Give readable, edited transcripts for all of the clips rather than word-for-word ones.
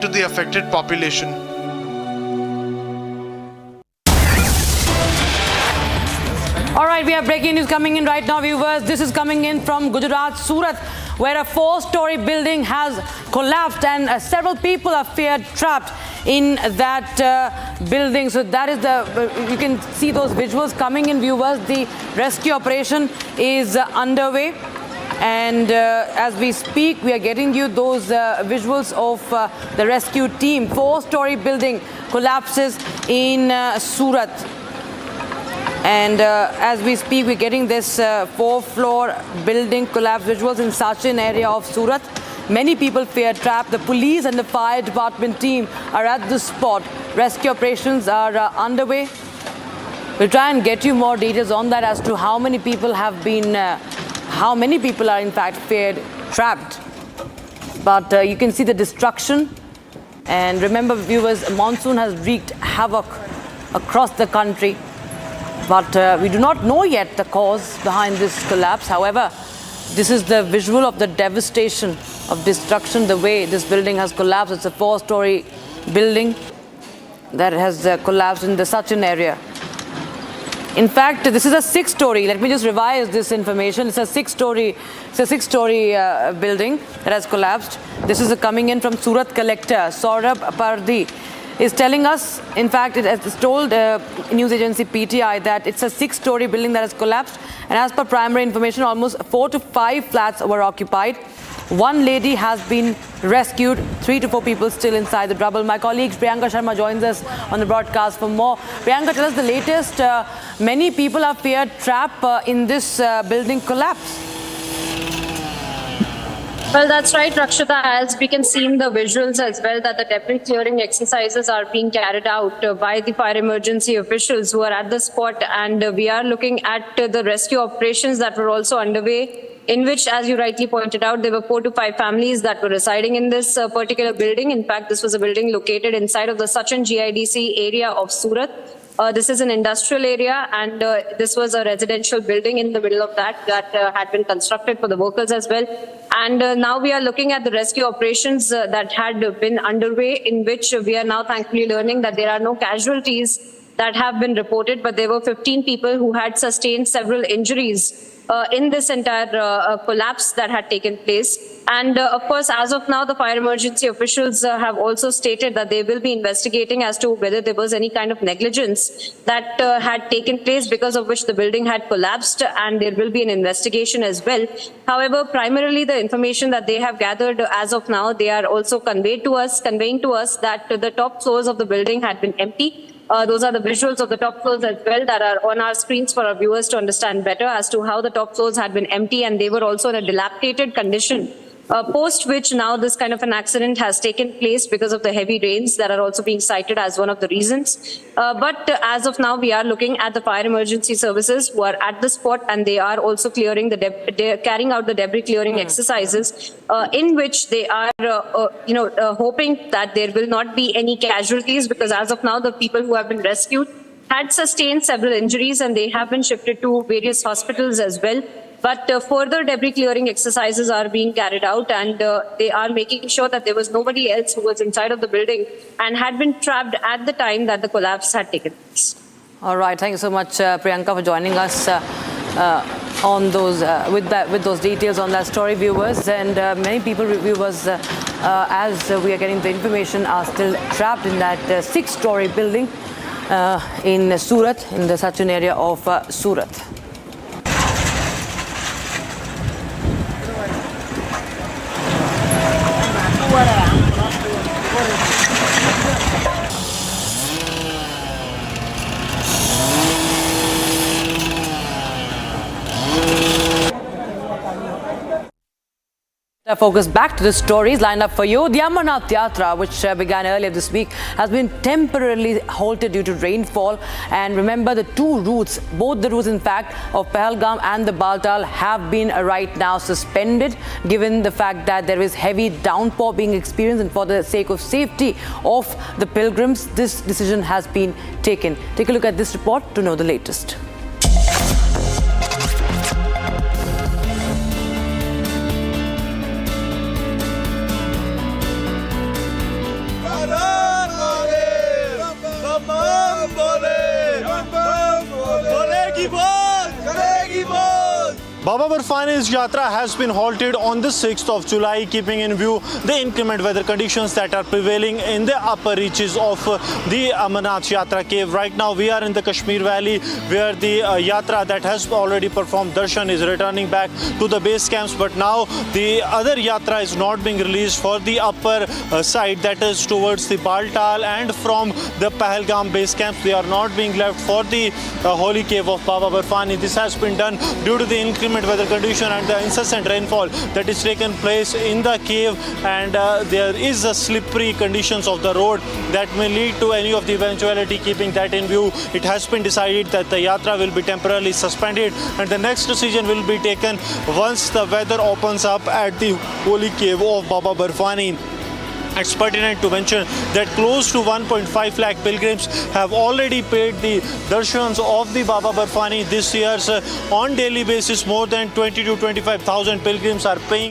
to the affected population. All right, we have breaking news coming in right now, viewers. This is coming in from Gujarat, Surat, where a 4-story building has collapsed and several people are feared trapped in that building. So that is you can see those visuals coming in, viewers. The rescue operation is underway. And as we speak, we are getting you those visuals of the rescue team. 4-story building collapses in Surat. And as we speak, we're getting this 4-floor building collapse visuals in such an area of Surat. Many people fear trapped. The police and the fire department team are at the spot. Rescue operations are underway. We'll try and get you more details on that as to how many people have been, how many people are in fact feared trapped. But you can see the destruction. And remember, viewers, monsoon has wreaked havoc across the country. But we do not know yet the cause behind this collapse. However, this is the visual of the devastation of destruction, the way this building has collapsed. It's a 4-story building that has collapsed in such an area. In fact, this is a 6-story. Let me just revise this information. It's a 6-story building that has collapsed. This is coming in from Surat collector, Saurabh Pardi, is telling us, in fact, it has told news agency PTI that it's a 6-story building that has collapsed. And as per primary information, almost 4 to 5 flats were occupied. One lady has been rescued, 3 to 4 people still inside the rubble. My colleague Priyanka Sharma joins us on the broadcast for more. Priyanka, tell us the latest. Many people are feared trapped in this building collapse. Well, that's right, Rakshita. As we can see in the visuals as well, that the debris clearing exercises are being carried out by the fire emergency officials who are at the spot. And we are looking at the rescue operations that were also underway, in which, as you rightly pointed out, there were 4 to 5 families that were residing in this particular building. In fact, this was a building located inside of the Sachin GIDC area of Surat. This is an industrial area, and this was a residential building in the middle of that had been constructed for the workers as well. And now we are looking at the rescue operations that had been underway, in which we are now thankfully learning that there are no casualties that have been reported, but there were 15 people who had sustained several injuries in this entire collapse that had taken place. And of course, as of now, the fire emergency officials have also stated that they will be investigating as to whether there was any kind of negligence that had taken place, because of which the building had collapsed, and there will be an investigation as well. However, primarily the information that they have gathered as of now, they are also conveying to us that the top floors of the building had been empty. Those are the visuals of the top floors as well that are on our screens for our viewers to understand better as to how the top floors had been empty, and they were also in a dilapidated condition. Post which now this kind of an accident has taken place because of the heavy rains that are also being cited as one of the reasons. But as of now, we are looking at the fire emergency services who are at the spot, and they are also clearing carrying out the debris clearing exercises, in which they are, hoping that there will not be any casualties, because as of now, the people who have been rescued had sustained several injuries, and they have been shifted to various hospitals as well. But further debris clearing exercises are being carried out, and they are making sure that there was nobody else who was inside of the building and had been trapped at the time that the collapse had taken place. All right, thank you so much, Priyanka, for joining us on those with those details on that story, viewers. And many people, viewers, as we are getting the information, are still trapped in that 6-story building in Surat, in the Sachin area of Surat. Focus back to the stories lined up for you. The Amarnath Yatra, which began earlier this week, has been temporarily halted due to rainfall. And remember, the 2 routes, both the routes in fact of Pahalgam and the Baltal, have been right now suspended, given the fact that there is heavy downpour being experienced, and for the sake of safety of the pilgrims, this decision has been taken. Take a look at this report to know the latest. Baba Barfani's Yatra has been halted on the 6th of July, keeping in view the inclement weather conditions that are prevailing in the upper reaches of the Amarnath Yatra cave. Right now we are in the Kashmir Valley, where the Yatra that has already performed darshan is returning back to the base camps, but now the other Yatra is not being released for the upper side, that is towards the Baltal, and from the Pahalgam base camps they are not being left for the holy cave of Baba Barfani. This has been done due to the inclement weather condition and the incessant rainfall that is taken place in the cave, and there is a slippery conditions of the road that may lead to any of the eventuality. Keeping that in view, it has been decided that the Yatra will be temporarily suspended, and the next decision will be taken once the weather opens up at the holy cave of Baba Barfani. It's pertinent to mention that close to 1.5 lakh pilgrims have already paid the darshans of the Baba Barfani this year. On daily basis, more than 20 to 25,000 pilgrims are paying.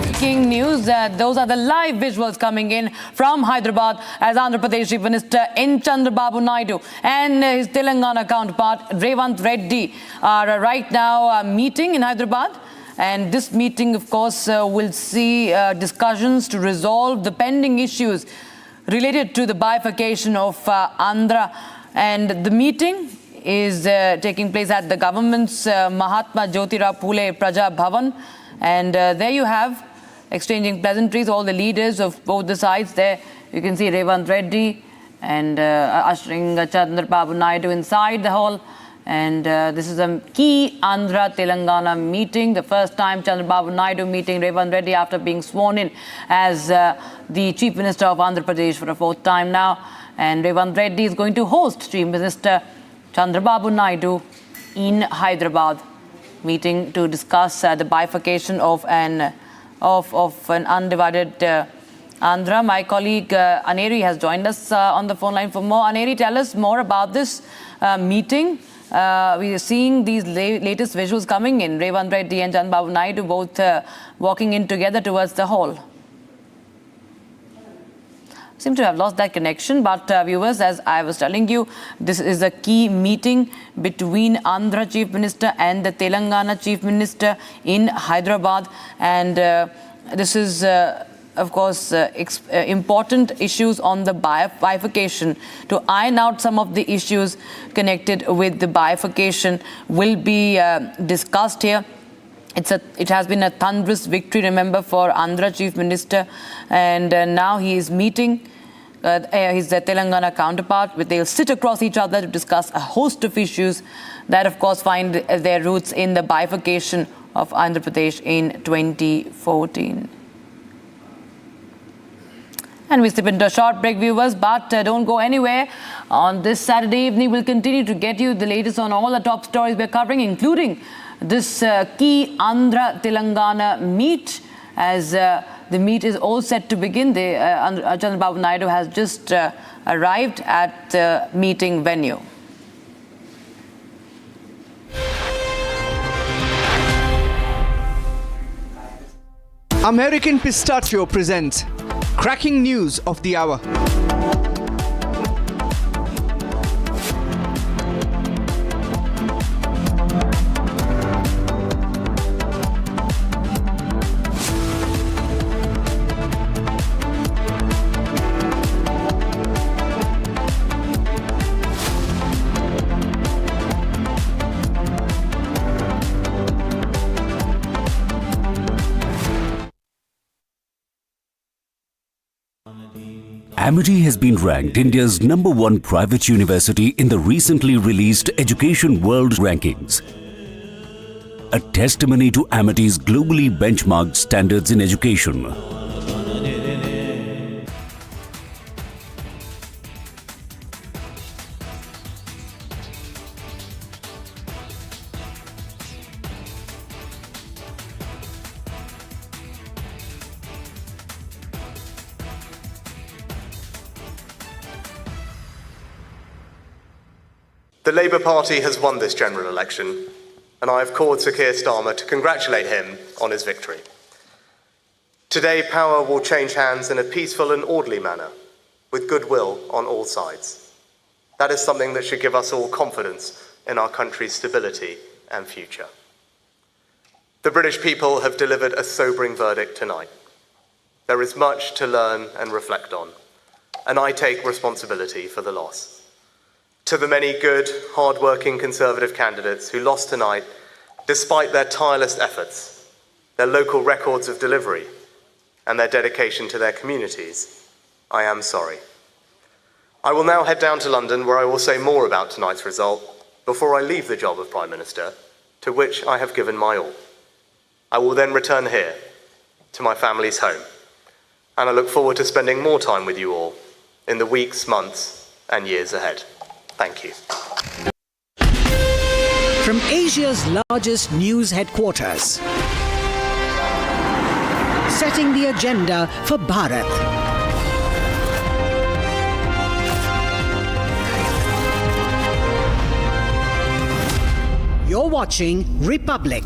Breaking news, those are the live visuals coming in from Hyderabad as Andhra Pradesh Chief Minister N. Chandrababu Naidu and his Telangana counterpart Revant Reddy are right now meeting in Hyderabad. And this meeting, of course, will see discussions to resolve the pending issues related to the bifurcation of Andhra. And the meeting is taking place at the government's Mahatma Jyotirao Phule Praja Bhavan. And there you have exchanging pleasantries, all the leaders of both the sides there. You can see Revant Reddy and ushering Chandrababu Naidu inside the hall. And this is a key Andhra-Telangana meeting, the first time Chandrababu Naidu meeting Revant Reddy after being sworn in as the Chief Minister of Andhra Pradesh for a fourth time now. And Revant Reddy is going to host Chief Minister Chandrababu Naidu in Hyderabad, meeting to discuss the bifurcation of an undivided Andhra. My colleague Aneri has joined us on the phone line for more. Aneri, tell us more about this meeting. We are seeing these latest visuals coming in. Revant Reddy and Chandrababu Naidu both walking in together towards the hall. Seem to have lost that connection, but viewers, as I was telling you, this is a key meeting between Andhra Chief Minister and the Telangana Chief Minister in Hyderabad, and this is of course, important issues on the bifurcation. To iron out some of the issues connected with the bifurcation will be discussed here. It has been a thunderous victory, remember, for Andhra Chief Minister, and now he is meeting his Telangana counterpart. They'll sit across each other to discuss a host of issues that, of course, find their roots in the bifurcation of Andhra Pradesh in 2014. And we slip into a short break, viewers, but don't go anywhere. On this Saturday evening, we'll continue to get you the latest on all the top stories we're covering, including this key Andhra-Telangana meet, as the meet is all set to begin. Chandrababu Naidu has just arrived at the meeting venue. American Pistachio presents Cracking News of the Hour. Amity has been ranked India's #1 private university in the recently released Education World Rankings. A testimony to Amity's globally benchmarked standards in education. The Labour Party has won this general election, and I have called Sir Keir Starmer to congratulate him on his victory. Today, power will change hands in a peaceful and orderly manner, with goodwill on all sides. That is something that should give us all confidence in our country's stability and future. The British people have delivered a sobering verdict tonight. There is much to learn and reflect on, and I take responsibility for the loss. To the many good, hard-working Conservative candidates who lost tonight, despite their tireless efforts, their local records of delivery, and their dedication to their communities, I am sorry. I will now head down to London, where I will say more about tonight's result before I leave the job of Prime Minister, to which I have given my all. I will then return here, to my family's home, and I look forward to spending more time with you all in the weeks, months, and years ahead. Thank you. From Asia's largest news headquarters, setting the agenda for Bharat. You're watching Republic.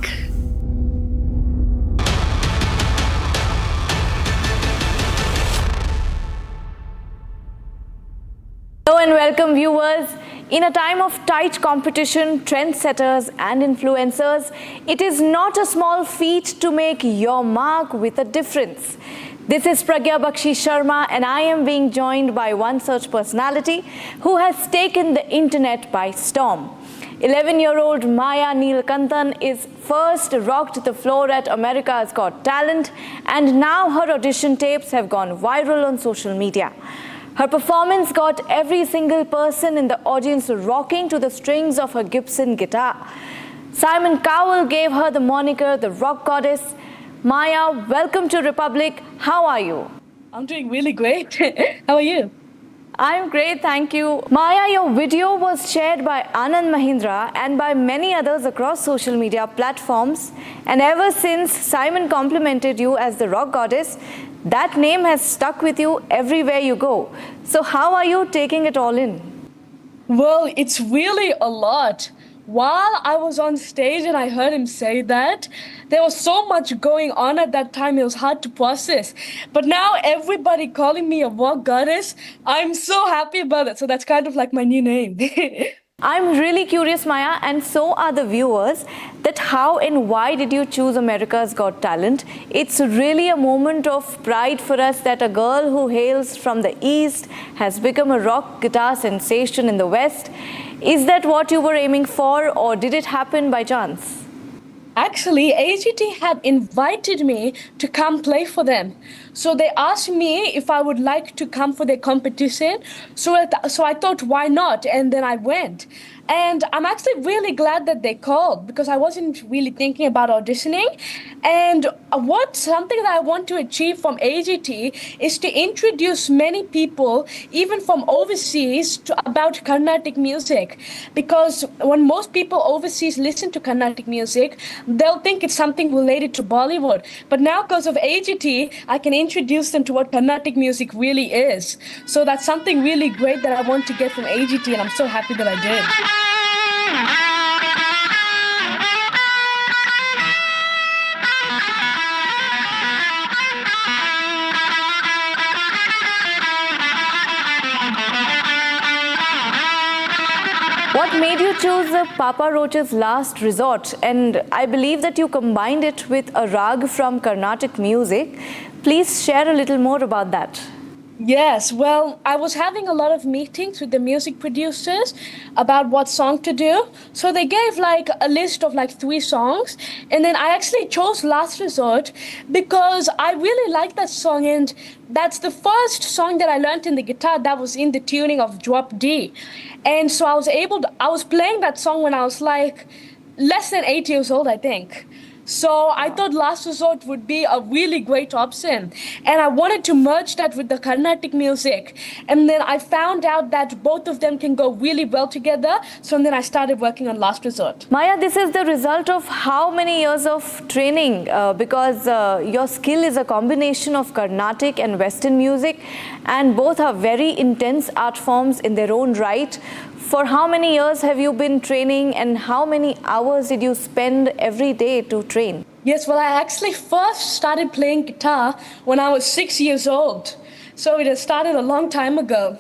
Hello and welcome viewers. In a time of tight competition, trendsetters and influencers, it is not a small feat to make your mark with a difference. This is Pragya Bakshi Sharma and I am being joined by one such personality who has taken the internet by storm. 11-year-old Maya Neelakantan is first rocked the floor at America's Got Talent, and now her audition tapes have gone viral on social media. Her performance got every single person in the audience rocking to the strings of her Gibson guitar. Simon Cowell gave her the moniker the Rock Goddess. Maya, welcome to Republic. How are you? I'm doing really great. How are you? I'm great, thank you. Maya, your video was shared by Anand Mahindra and by many others across social media platforms. And ever since Simon complimented you as the Rock Goddess, that name has stuck with you everywhere you go. So how are you taking it all in? Well, it's really a lot. While I was on stage and I heard him say that, there was so much going on at that time, it was hard to process. But now everybody calling me a rock goddess, I'm so happy about it. So that's kind of like my new name. I'm really curious, Maya, and so are the viewers, that how and why did you choose America's Got Talent? It's really a moment of pride for us that a girl who hails from the East has become a rock guitar sensation in the West. Is that what you were aiming for, or did it happen by chance? Actually, AGT had invited me to come play for them. So they asked me if I would like to come for their competition. So I thought, why not? And then I went. And I'm actually really glad that they called, because I wasn't really thinking about auditioning. And something that I want to achieve from AGT is to introduce many people, even from overseas, about Carnatic music. Because when most people overseas listen to Carnatic music, they'll think it's something related to Bollywood. But now, because of AGT, I can introduce them to what Carnatic music really is. So that's something really great that I want to get from AGT, and I'm so happy that I did. What made you choose Papa Roach's Last Resort? And I believe that you combined it with a rag from Carnatic music. Please share a little more about that. Yes, well, I was having a lot of meetings with the music producers about what song to do. So they gave like a list of like 3 songs. And then I actually chose Last Resort because I really like that song. And that's the first song that I learned in the guitar that was in the tuning of drop D. And so I was playing that song when I was like less than 8 years old, I think. So I thought Last Resort would be a really great option. And I wanted to merge that with the Carnatic music. And then I found out that both of them can go really well together. So then I started working on Last Resort. Maya, this is the result of how many years of training? Because your skill is a combination of Carnatic and Western music. And both are very intense art forms in their own right. For how many years have you been training, and how many hours did you spend every day to train? Yes, well, I actually first started playing guitar when I was 6 years old. So it had started a long time ago.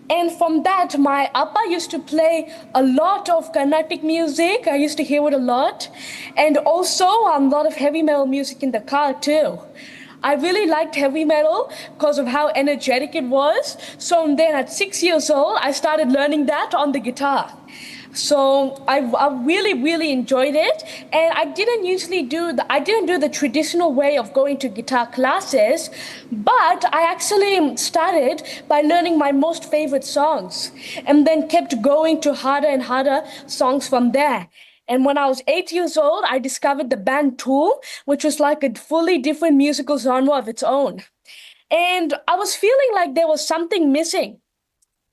And from that, my appa used to play a lot of Carnatic music. I used to hear it a lot. And also a lot of heavy metal music in the car too. I really liked heavy metal because of how energetic it was. So then at 6 years old, I started learning that on the guitar. So I really enjoyed it, and I didn't do the traditional way of going to guitar classes, but I actually started by learning my most favorite songs, and then kept going to harder and harder songs from there. And when I was 8 years old, I discovered the band Tool, which was like a fully different musical genre of its own. And I was feeling like there was something missing.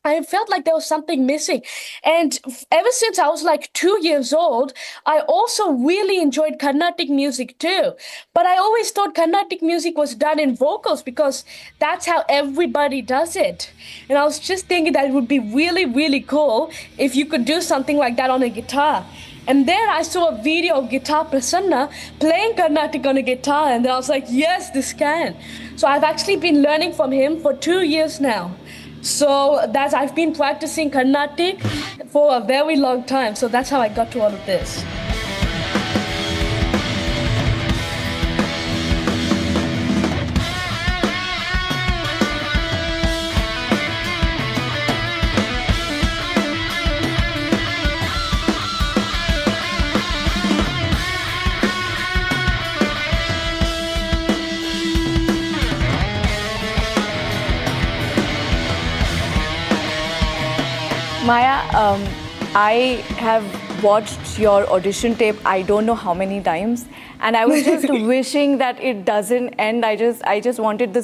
I felt like there was something missing. And ever since I was like 2 years old, I also really enjoyed Carnatic music too. But I always thought Carnatic music was done in vocals because that's how everybody does it. And I was just thinking that it would be really cool if you could do something like that on a guitar. And then I saw a video of Guitar Prasanna playing Carnatic on a guitar, and I was like, yes, this can. So I've actually been learning from him for 2 years now. So I've been practicing Carnatic for a very long time. So that's how I got to all of this. Maya, I have watched your audition tape I don't know how many times, and I was just wishing that it doesn't end. I just wanted this